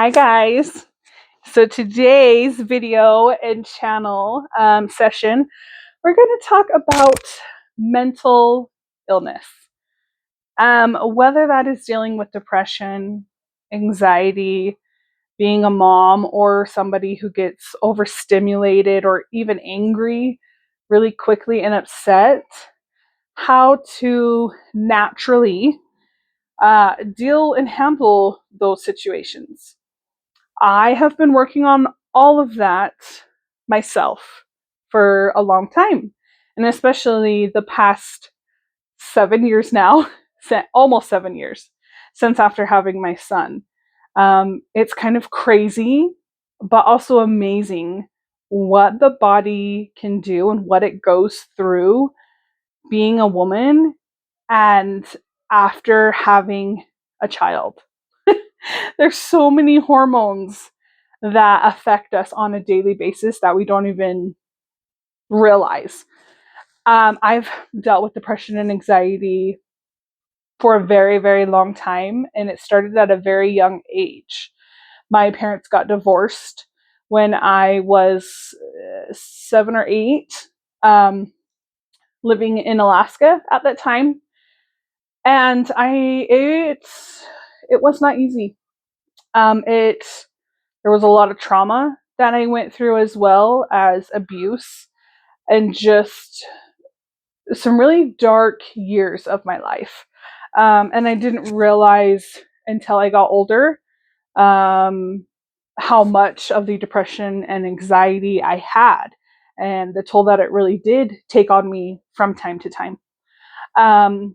Hi guys. So today's video and channel session, we're going to talk about mental illness. Whether that is dealing with depression, anxiety, being a mom, or somebody who gets overstimulated or even angry really quickly and upset, how to naturally deal and handle those situations. I have been working on all of that myself for a long time, and especially the past 7 years now, almost 7 years since after having my son. It's kind of crazy, but also amazing what the body can do and what it goes through being a woman and after having a child. There's so many hormones that affect us on a daily basis that we don't even realize. I've dealt with depression and anxiety for a very, very long time, and it started at a very young age. My parents got divorced when I was 7 or 8, living in Alaska at that time, and it was not easy. It There was a lot of trauma that I went through, as well as abuse and just some really dark years of my life. And I didn't realize until I got older um, how much of the depression and anxiety I had and the toll that it really did take on me from time to time. Um,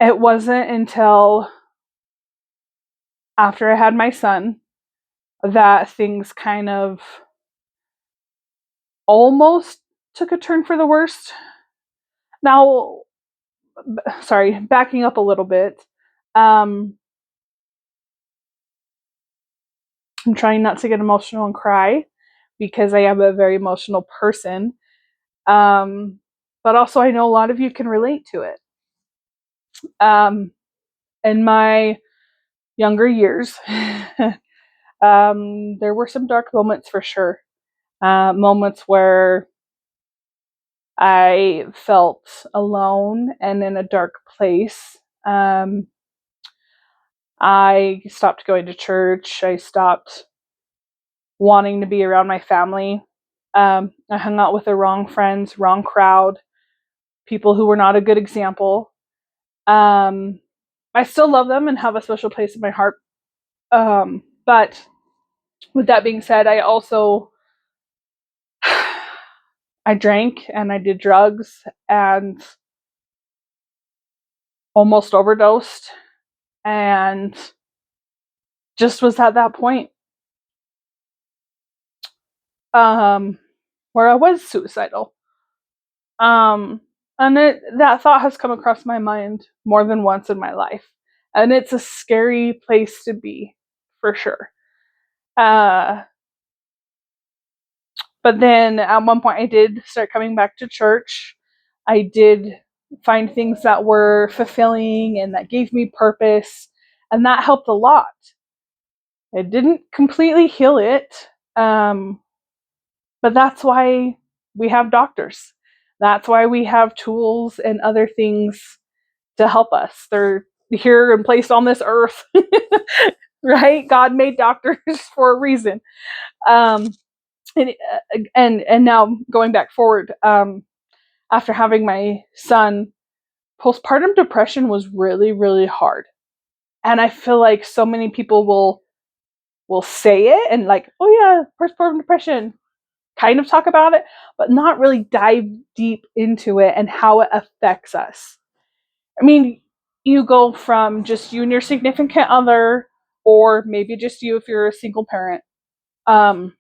it wasn't until after I had my son that things kind of almost took a turn for the worst. Now, sorry, backing up a little bit. Um, I'm trying not to get emotional and cry because I am a very emotional person. But also, I know a lot of you can relate to it. In my younger years, there were some dark moments for sure. Moments where I felt alone and in a dark place. I stopped going to church. I stopped wanting to be around my family. I hung out with the wrong friends, wrong crowd, people who were not a good example. I still love them and have a special place in my heart. But with that being said, I drank and I did drugs and almost overdosed and just was at that point um, where I was suicidal. Um, and that thought has come across my mind more than once in my life. And it's a scary place to be, for sure. Uh, but then at one point, I did start coming back to church. I did find things that were fulfilling and that gave me purpose. And that helped a lot. It didn't completely heal it. Um, but that's why we have doctors. That's why we have tools and other things to help us. They're here and placed on this earth, right? God made doctors for a reason. Um, and now going back forward, after having my son, postpartum depression was really, really hard. And I feel like so many people will say it and like, oh yeah, postpartum depression, kind of talk about it, but not really dive deep into it and how it affects us. I mean, you go from just you and your significant other, or maybe just you if you're a single parent. Um,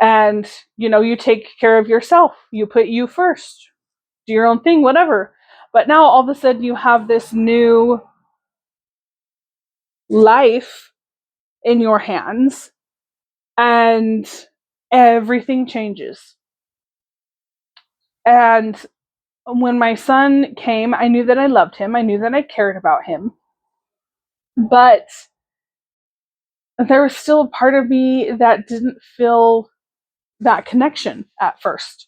and you take care of yourself. You put you first. Do your own thing, whatever. But now all of a sudden you have this new life in your hands and everything changes. And when my son came, I knew that I loved him. I knew that I cared about him. But there was still a part of me that didn't feel that connection at first.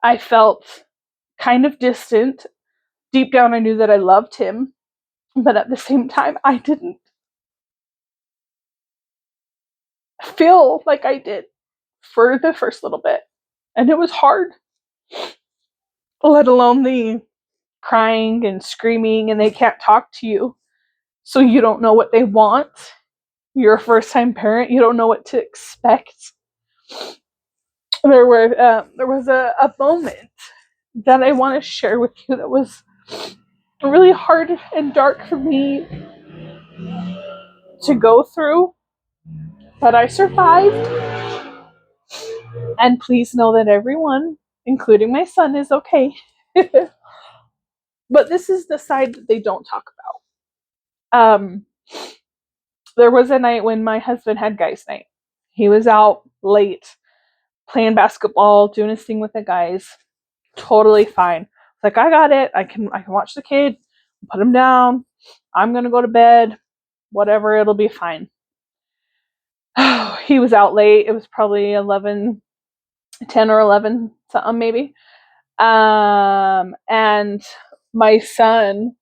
I felt kind of distant. Deep down, I knew that I loved him, but at the same time, I didn't feel like I did for the first little bit. And it was hard, let alone the crying and screaming, and they can't talk to you. So you don't know what they want. You're a first time parent, you don't know what to expect. There was a moment that I want to share with you that was really hard and dark for me to go through, but I survived. And please know that everyone, including my son, is okay. But this is the side that they don't talk about. There was a night when my husband had guys' night. He was out late playing basketball, doing his thing with the guys. Totally fine. Like, I got it. I can watch the kid, put him down. I'm gonna go to bed. Whatever, it'll be fine. He was out late. It was probably 11, 10 or 11 something maybe. And my son,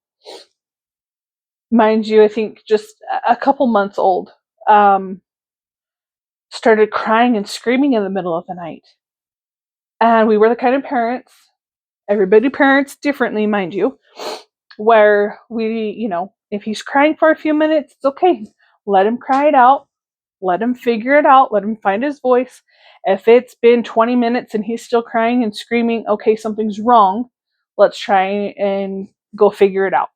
mind you, I think just a couple months old, started crying and screaming in the middle of the night. And we were the kind of parents, everybody parents differently, mind you, where if he's crying for a few minutes, it's okay. Let him cry it out. Let him figure it out. Let him find his voice. If it's been 20 minutes and he's still crying and screaming, okay, something's wrong. Let's try and go figure it out.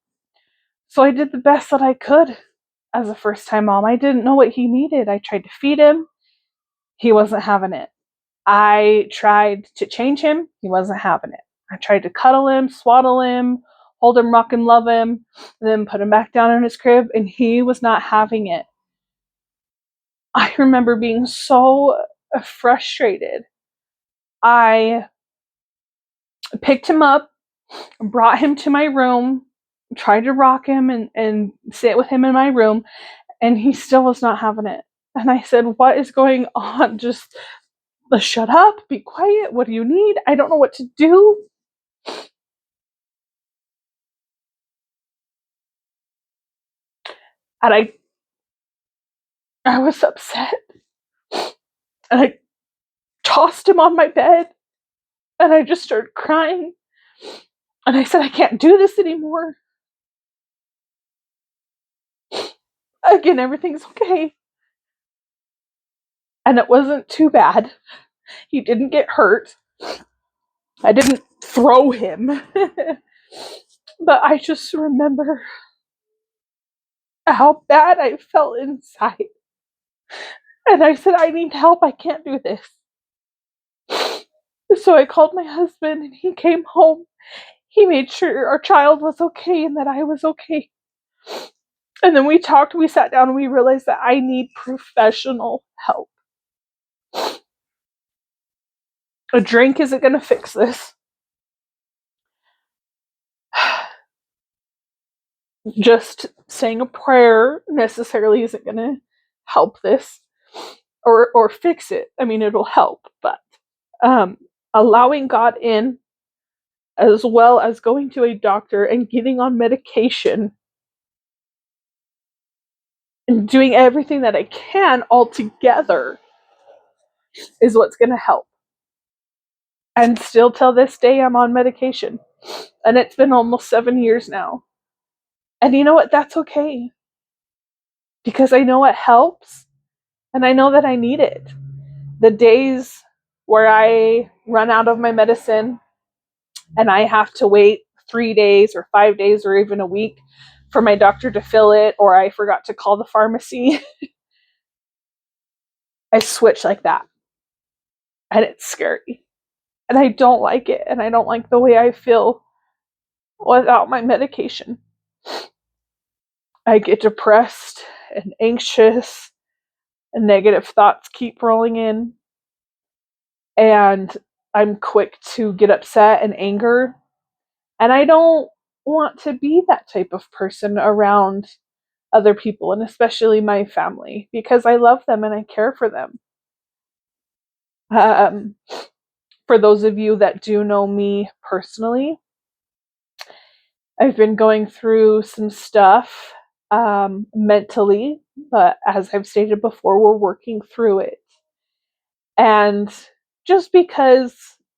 So I did the best that I could as a first time mom. I didn't know what he needed. I tried to feed him. He wasn't having it. I tried to change him. He wasn't having it. I tried to cuddle him, swaddle him, hold him, rock him, love him, and then put him back down in his crib, and he was not having it. I remember being so frustrated. I picked him up, brought him to my room, tried to rock him and sit with him in my room, and he still was not having it. And I said, "What is going on? Just shut up, be quiet. What do you need? I don't know what to do." And I was upset. And I tossed him on my bed and I just started crying. And I said, "I can't do this anymore. Again, everything's okay." And it wasn't too bad. He didn't get hurt. I didn't throw him. But I just remember how bad I felt inside. And I said, "I need help. I can't do this." So I called my husband and he came home. He made sure our child was okay and that I was okay. And then we talked, we sat down, and we realized that I need professional help. A drink isn't going to fix this. Just saying a prayer necessarily isn't going to help this or fix it. I mean, it'll help, but allowing God in, as well as going to a doctor and getting on medication and doing everything that I can all together is what's going to help. And still till this day, I'm on medication. And it's been almost 7 years now. And you know what? That's okay. Because I know it helps. And I know that I need it. The days where I run out of my medicine and I have to wait 3 days or 5 days or even a week for my doctor to fill it, or I forgot to call the pharmacy, I switch like that. And it's scary. And I don't like it. And I don't like the way I feel without my medication. I get depressed and anxious, and negative thoughts keep rolling in. And I'm quick to get upset and anger. And I don't want to be that type of person around other people, and especially my family, because I love them and I care for them. Um, for those of you that do know me personally, I've been going through some stuff mentally, but as I've stated before, we're working through it. And just because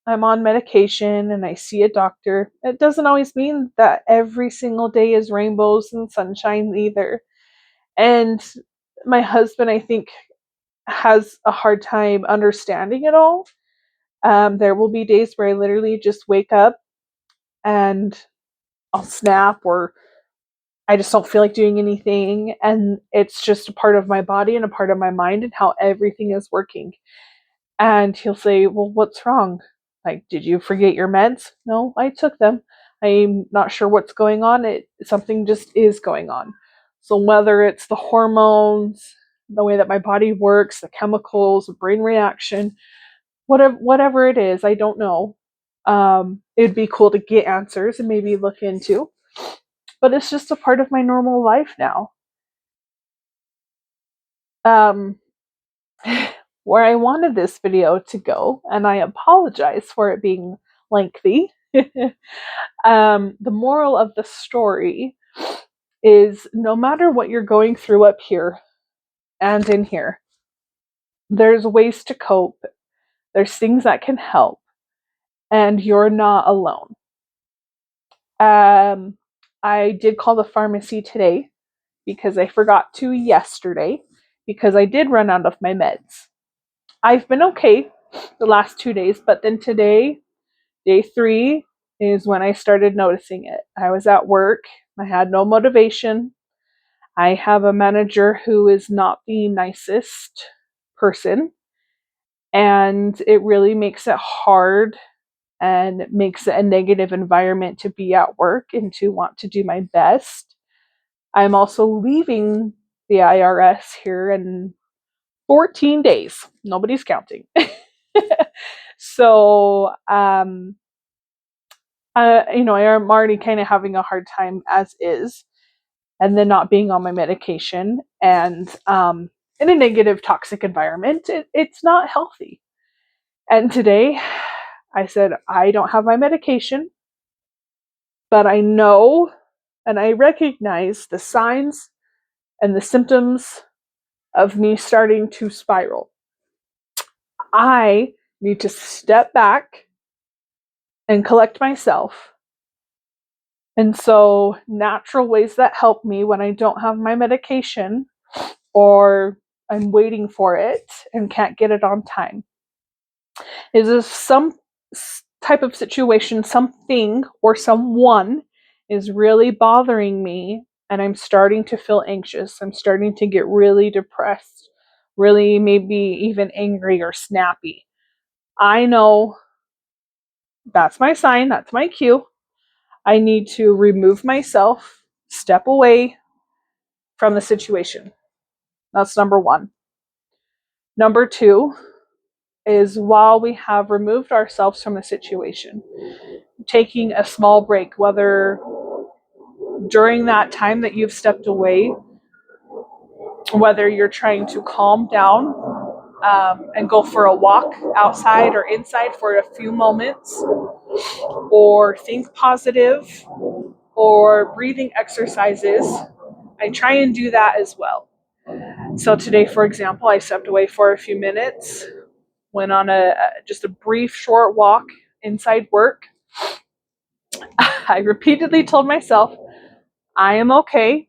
I'm on medication and I see a doctor, it doesn't always mean that every single day is rainbows and sunshine either. And my husband, I think, has a hard time understanding it all. There will be days where I literally just wake up and I'll snap, or I just don't feel like doing anything. And it's just a part of my body and a part of my mind and how everything is working. And he'll say, "Well, what's wrong? Like, did you forget your meds?" "No, I took them. I'm not sure what's going on. Something just is going on." So whether it's the hormones, the way that my body works, the chemicals, the brain reaction, whatever it is, I don't know. It'd be cool to get answers and maybe look into. But it's just a part of my normal life now. Um, where I wanted this video to go, and I apologize for it being lengthy. The moral of the story is no matter what you're going through up here and in here, there's ways to cope, there's things that can help, and you're not alone. I did call the pharmacy today because I forgot to yesterday because I did run out of my meds. I've been okay the last 2 days, but then today, day 3, is when I started noticing it. I was at work, I had no motivation. I have a manager who is not the nicest person, and it really makes it hard and makes it a negative environment to be at work and to want to do my best. I'm also leaving the IRS here in 14 days. Nobody's counting. So, I'm already kind of having a hard time as is, and then not being on my medication and in a negative, toxic environment, it's not healthy. And today, I said, I don't have my medication, but I know and I recognize the signs and the symptoms of me starting to spiral. I need to step back and collect myself. And so, natural ways that help me when I don't have my medication or I'm waiting for it and can't get it on time is if some type of situation, something or someone is really bothering me and I'm starting to feel anxious, I'm starting to get really depressed, really maybe even angry or snappy. I know that's my sign, that's my cue. I need to remove myself, step away from the situation. That's number one. Number two is while we have removed ourselves from the situation, taking a small break, whether during that time that you've stepped away, whether you're trying to calm down and go for a walk outside or inside for a few moments, or think positive, or breathing exercises. I try and do that as well. So today, for example, I stepped away for a few minutes, went on just a brief short walk inside work. I repeatedly told myself, I am okay.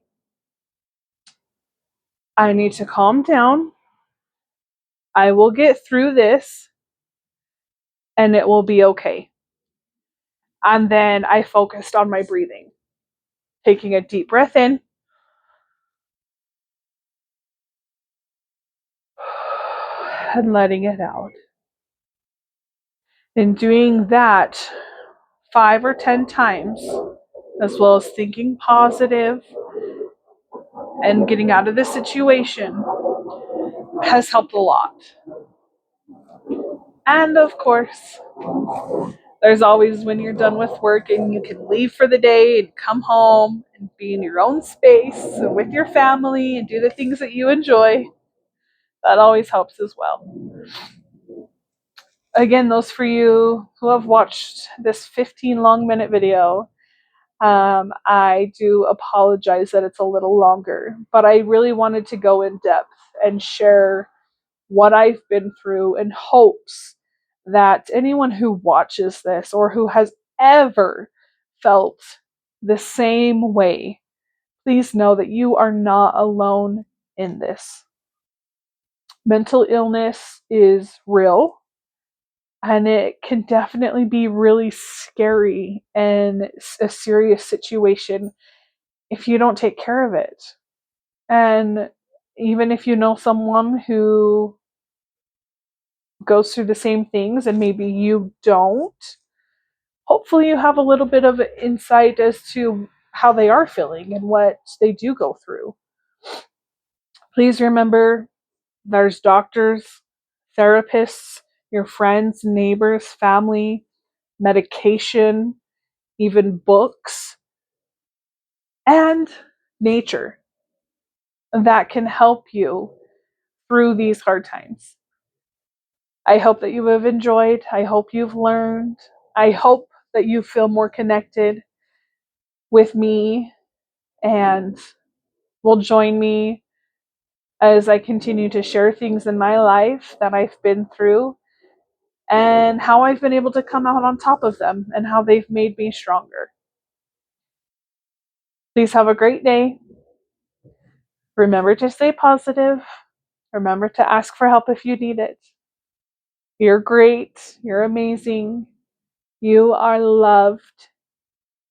I need to calm down. I will get through this and it will be okay. And then I focused on my breathing, taking a deep breath in and letting it out. And doing that 5 or 10 times, as well as thinking positive and getting out of the situation, has helped a lot. And of course, there's always when you're done with work and you can leave for the day and come home and be in your own space with your family and do the things that you enjoy. That always helps as well. Again, those for you who have watched this 15 long minute video, I do apologize that it's a little longer, but I really wanted to go in depth and share what I've been through in hopes that anyone who watches this or who has ever felt the same way, please know that you are not alone in this. Mental illness is real, and it can definitely be really scary and a serious situation if you don't take care of it. And even if you know someone who goes through the same things and maybe you don't, hopefully you have a little bit of insight as to how they are feeling and what they do go through. Please remember there's doctors, therapists, your friends, neighbors, family, medication, even books, and nature that can help you through these hard times. I hope that you have enjoyed. I hope you've learned. I hope that you feel more connected with me and will join me as I continue to share things in my life that I've been through and how I've been able to come out on top of them and how they've made me stronger. Please have a great day. Remember to stay positive. Remember to ask for help if you need it. You're great. You're amazing. You are loved.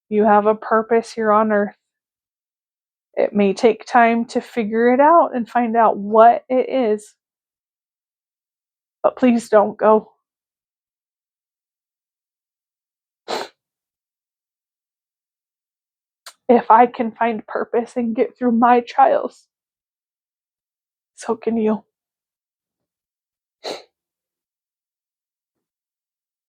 You have a purpose here on earth. It may take time to figure it out and find out what it is, but please don't go. If I can find purpose and get through my trials, so can you.